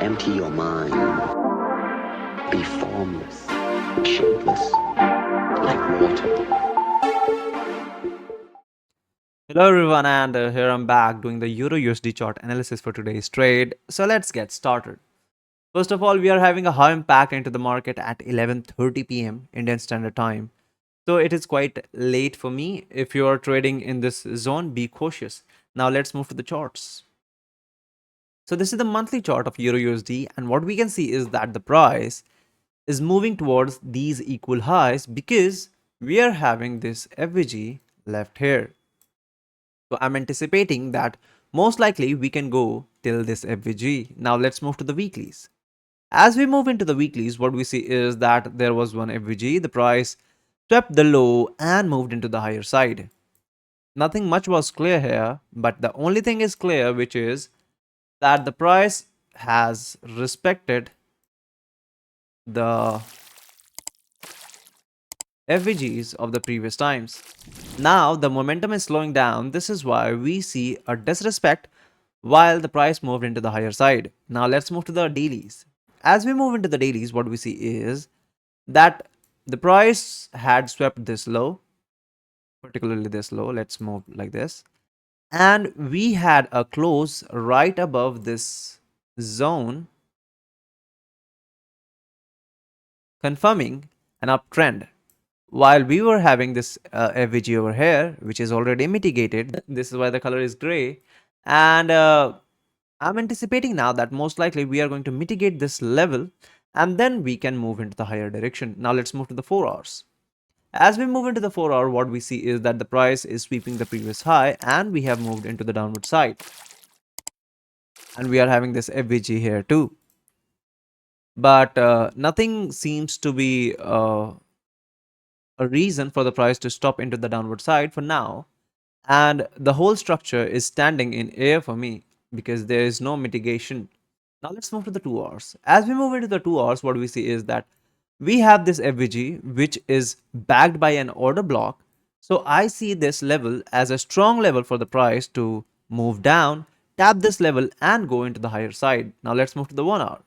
Empty your mind. Be formless, shapeless, like water. Hello everyone, and here I'm back doing the EURUSD chart analysis for today's trade. So let's get started. First of all, we are having a high impact into the market at 11:30 p.m. Indian Standard Time. So it is quite late for me. If you are trading in this zone, be cautious. Now let's move to the charts. So this is the monthly chart of EURUSD, and what we can see is that the price is moving towards these equal highs because we are having this FVG left here. So I'm anticipating that most likely we can go till this FVG. Now let's move to the weeklies. As we move into the weeklies, what we see is that there was one FVG, the price swept the low and moved into the higher side. Nothing much was clear here, but the only thing is clear, which is that the price has respected the FVGs of the previous times. Now the momentum is slowing down. This is why we see a disrespect while the price moved into the higher side. Now let's move to the dailies. As we move into the dailies, what we see is that the price had swept this low, particularly this low. Let's move like this. And we had a close right above this zone, confirming an uptrend. While we were having this FVG over here, which is already mitigated, this is why the color is gray. And I'm anticipating now that most likely we are going to mitigate this level and then we can move into the higher direction. Now let's move to the 4 hours. As we move into the 4 hour, what we see is that the price is sweeping the previous high and we have moved into the downward side. And we are having this FVG here too. But nothing seems to be a reason for the price to stop into the downward side for now. And the whole structure is standing in air for me because there is no mitigation. Now let's move to the 2 hours. As we move into the 2 hours, what we see is that we have this FVG which is backed by an order block. So I see this level as a strong level for the price to move down, tap this level and go into the higher side. Now let's move to the 1 hour.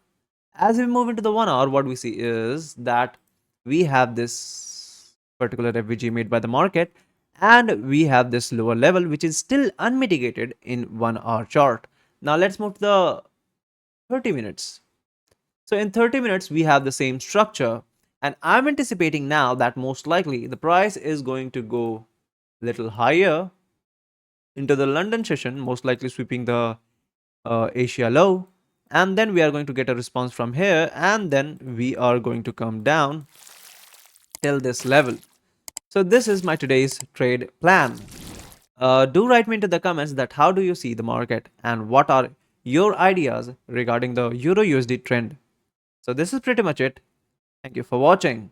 As we move into the 1 hour, what we see is that we have this particular FVG made by the market and we have this lower level which is still unmitigated in 1 hour chart. Now let's move to the 30 minutes. So in 30 minutes, we have the same structure and I'm anticipating now that most likely the price is going to go little higher into the London session, most likely sweeping the Asia low. And then we are going to get a response from here and then we are going to come down till this level. So this is my today's trade plan. Do write me into the comments that how do you see the market and what are your ideas regarding the Euro USD trend. So this is pretty much it. Thank you for watching.